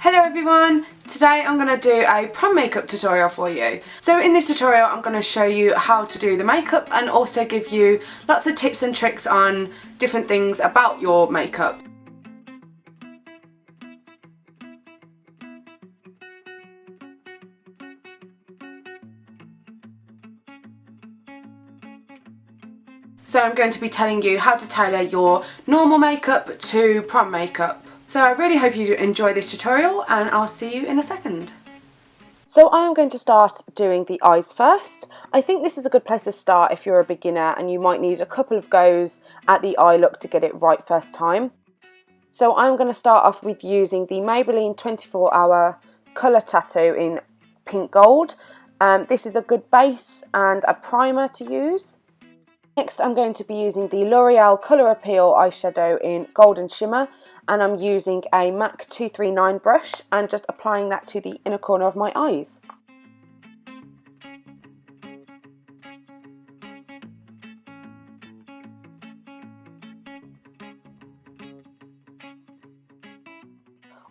Hello everyone! Today I'm going to do a prom makeup tutorial for you. So in this tutorial I'm going to show you how to do the makeup and also give you lots of tips and tricks on different things about your makeup. So I'm going to be telling you how to tailor your normal makeup to prom makeup. So I really hope you enjoy this tutorial and I'll see you in a second. So I am going to start doing the eyes first. I think this is a good place to start if you're a beginner and you might need a couple of goes at the eye look to get it right first time. So I'm going to start off with using the Maybelline 24-hour colour tattoo in pink gold. This is a good base and a primer to use. Next I'm going to be using the L'Oreal Colour Appeal eyeshadow in Golden Shimmer, and I'm using a MAC 239 brush and just applying that to the inner corner of my eyes.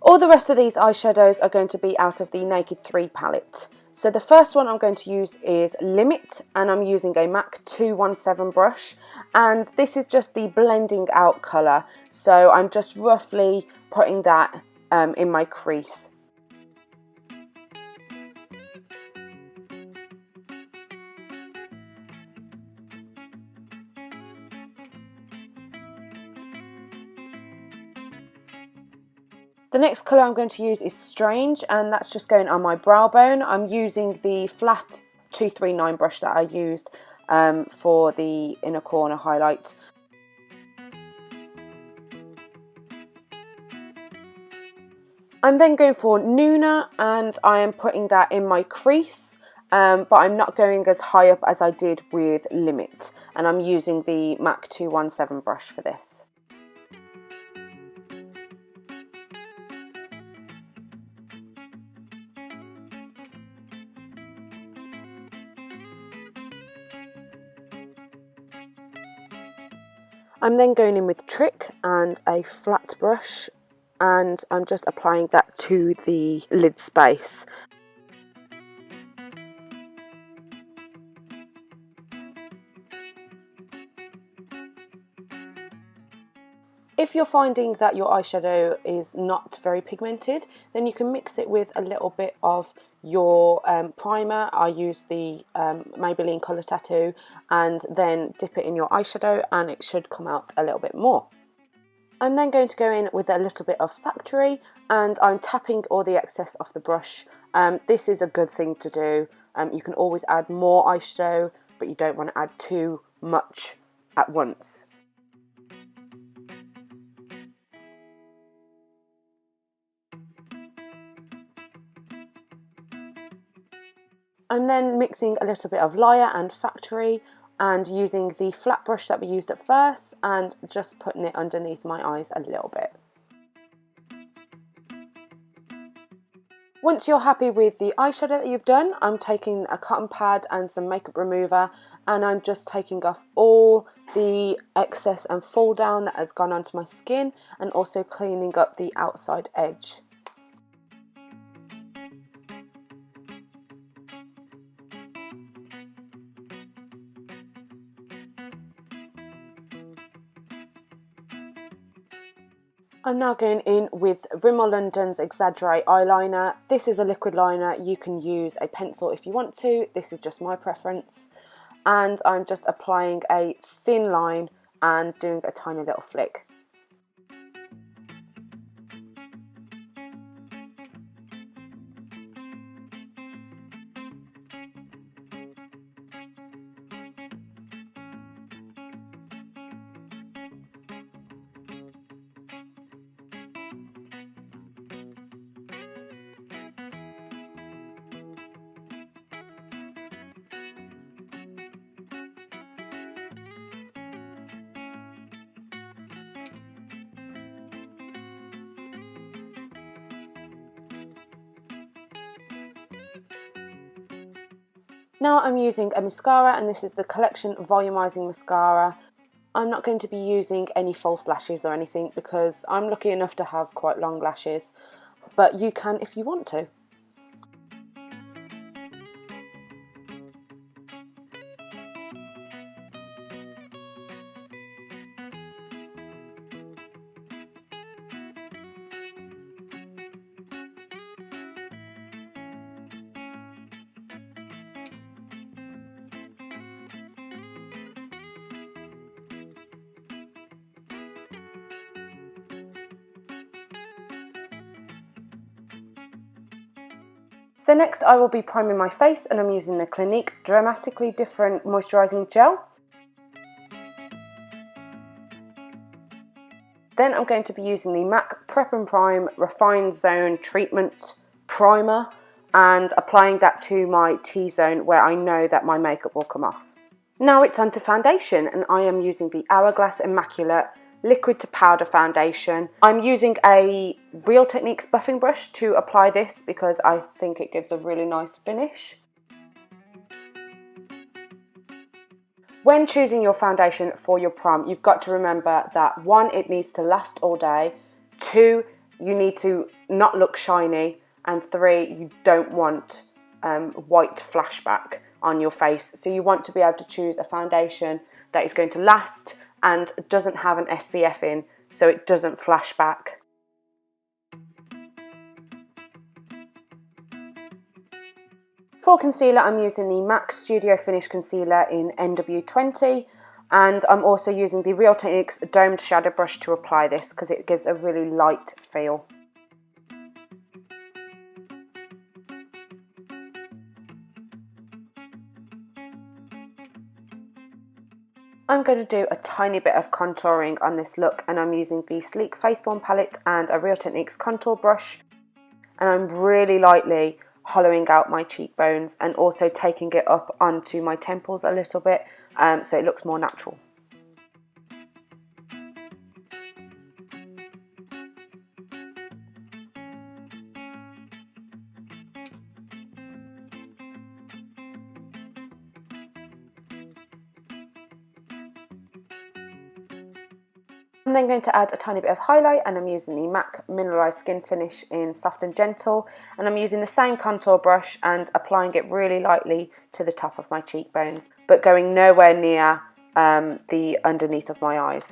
All the rest of these eyeshadows are going to be out of the Naked 3 palette. So the first one I'm going to use is Limit, and I'm using a MAC 217 brush, and this is just the blending out colour, so I'm just roughly putting that in my crease. The next colour I'm going to use is Strange, and that's just going on my brow bone. I'm using the flat 239 brush that I used for the inner corner highlight. I'm then going for Nuna, and I am putting that in my crease, but I'm not going as high up as I did with Limit, and I'm using the MAC 217 brush for this. I'm then going in with Trick and a flat brush, and I'm just applying that to the lid space. If you're finding that your eyeshadow is not very pigmented, then you can mix it with a little bit of your primer. I use the Maybelline Colour Tattoo and then dip it in your eyeshadow and it should come out a little bit more. I'm then going to go in with a little bit of Factory, and I'm tapping all the excess off the brush. This is a good thing to do. You can always add more eyeshadow, but you don't want to add too much at once. I'm then mixing a little bit of Liar and Factory and using the flat brush that we used at first and just putting it underneath my eyes a little bit. Once you're happy with the eyeshadow that you've done, I'm taking a cotton pad and some makeup remover, and I'm just taking off all the excess and fall down that has gone onto my skin, and also cleaning up the outside edge. I'm now going in with Rimmel London's Exaggerate eyeliner. This is a liquid liner. You can use a pencil if you want to. This is just my preference. And I'm just applying a thin line and doing a tiny little flick. Now I'm using a mascara, and this is the Collection Volumising Mascara. I'm not going to be using any false lashes or anything because I'm lucky enough to have quite long lashes. but you can if you want to. So next I will be priming my face, and I'm using the Clinique Dramatically Different Moisturizing Gel. Then I'm going to be using the MAC Prep+Prime Refined Zone Treatment Primer and applying that to my T-zone where I know that my makeup will come off. Now it's onto foundation, and I am using the Hourglass Immaculate Liquid to Powder Foundation. I'm using a Real Techniques buffing brush to apply this because I think it gives a really nice finish. When choosing your foundation for your prom, you've got to remember that 1, it needs to last all day, 2, you need to not look shiny, and 3, you don't want white flashback on your face. So you want to be able to choose a foundation that is going to last and doesn't have an SPF in, so it doesn't flash back. For concealer, I'm using the MAC Studio Finish Concealer in NW20, and I'm also using the Real Techniques Domed Shadow Brush to apply this because it gives a really light feel. I'm going to do a tiny bit of contouring on this look, and I'm using the Sleek FaceForm palette and a Real Techniques contour brush, and I'm really lightly hollowing out my cheekbones and also taking it up onto my temples a little bit so it looks more natural. I'm then going to add a tiny bit of highlight, and I'm using the MAC Mineralize Skinfinish in Soft&Gentle, and I'm using the same contour brush and applying it really lightly to the top of my cheekbones, but going nowhere near the underneath of my eyes.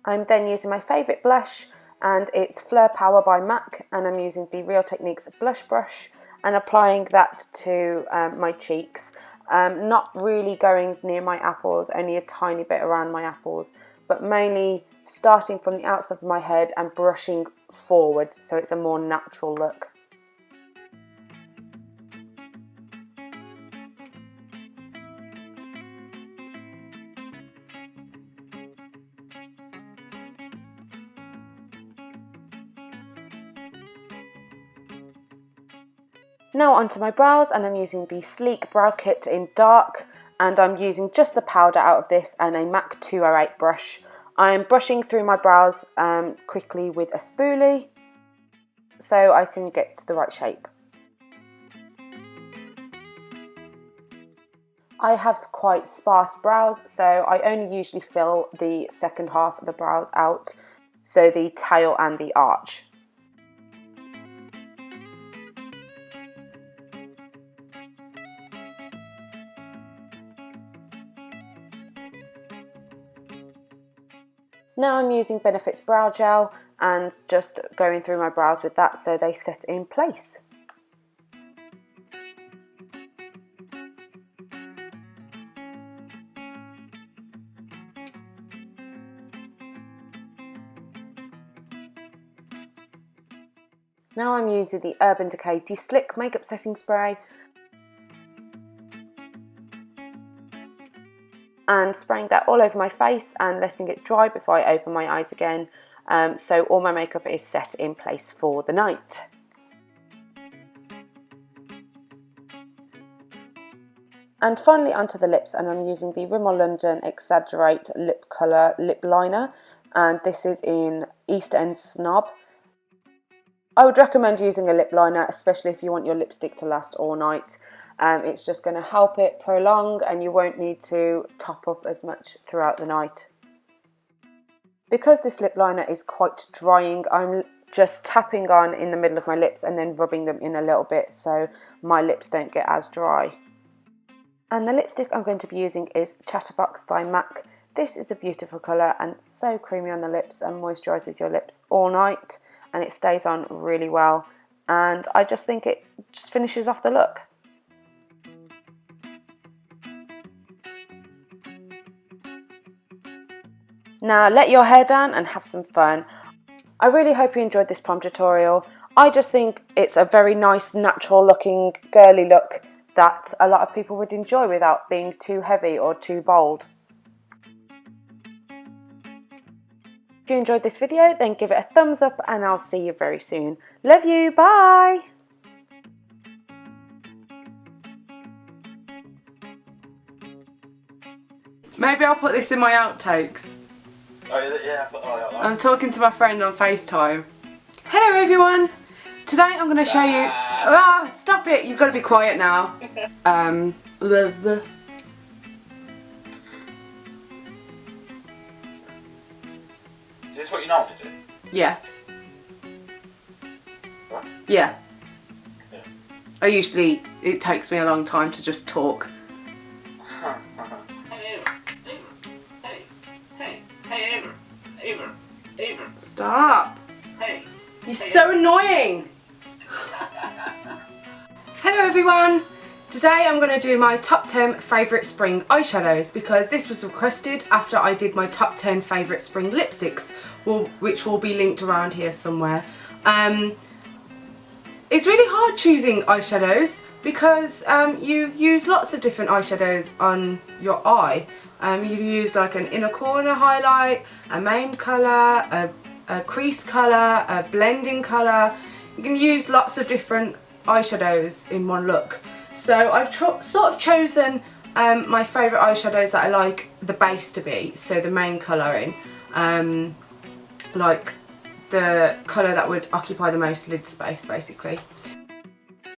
I'm then using my favourite blush, and it's Fleur Power by MAC, and I'm using the Real Techniques blush brush and applying that to my cheeks. Not really going near my apples, only a tiny bit around my apples, but mainly starting from the outside of my head and brushing forward so it's a more natural look. Now onto my brows, and I'm using the Sleek Brow Kit in Dark, and I'm using just the powder out of this and a MAC 208 brush. I'm brushing through my brows quickly with a spoolie so I can get to the right shape. I have quite sparse brows, so I only usually fill the second half of the brows out, so the tail and the arch. Now I'm using Benefit's Brow Gel and just going through my brows with that so they set in place. Now I'm using the Urban Decay De-Slick Makeup Setting Spray and spraying that all over my face and letting it dry before I open my eyes again, so all my makeup is set in place for the night. And finally onto the lips, and I'm using the Rimmel London Exaggerate Lip Colour Lip Liner, and this is in East End Snob. I would recommend using a lip liner, especially if you want your lipstick to last all night. It's just going to help it prolong and you won't need to top up as much throughout the night. Because this lip liner is quite drying, I'm just tapping on in the middle of my lips and then rubbing them in a little bit so my lips don't get as dry. And the lipstick I'm going to be using is Chatterbox by MAC. This is a beautiful colour and so creamy on the lips and moisturises your lips all night, and it stays on really well, and I just think it just finishes off the look. Now let your hair down and have some fun. I really hope you enjoyed this prom tutorial. I just think it's a very nice, natural looking, girly look that a lot of people would enjoy without being too heavy or too bold. If you enjoyed this video, then give it a thumbs up and I'll see you very soon. Love you, bye! Maybe I'll put this in my outtakes. Oh yeah, I'm talking to my friend on FaceTime. Hello everyone! Today I'm going to show you... Ah, stop it! You've got to be quiet now. Is this what you normally do? Yeah. What? Yeah. Yeah. It takes me a long time to just talk. Hey, Ava. Stop! Hey. You're so annoying! Hello everyone! Today I'm going to do my top 10 favourite spring eyeshadows because this was requested after I did my top 10 favourite spring lipsticks, which will be linked around here somewhere. It's really hard choosing eyeshadows because you use lots of different eyeshadows on your eye. You use like an inner corner highlight, a main colour, a crease colour, a blending colour. You can use lots of different eyeshadows in one look. So I've sort of chosen my favourite eyeshadows that I like the base to be, so the main colouring, like the colour that would occupy the most lid space basically.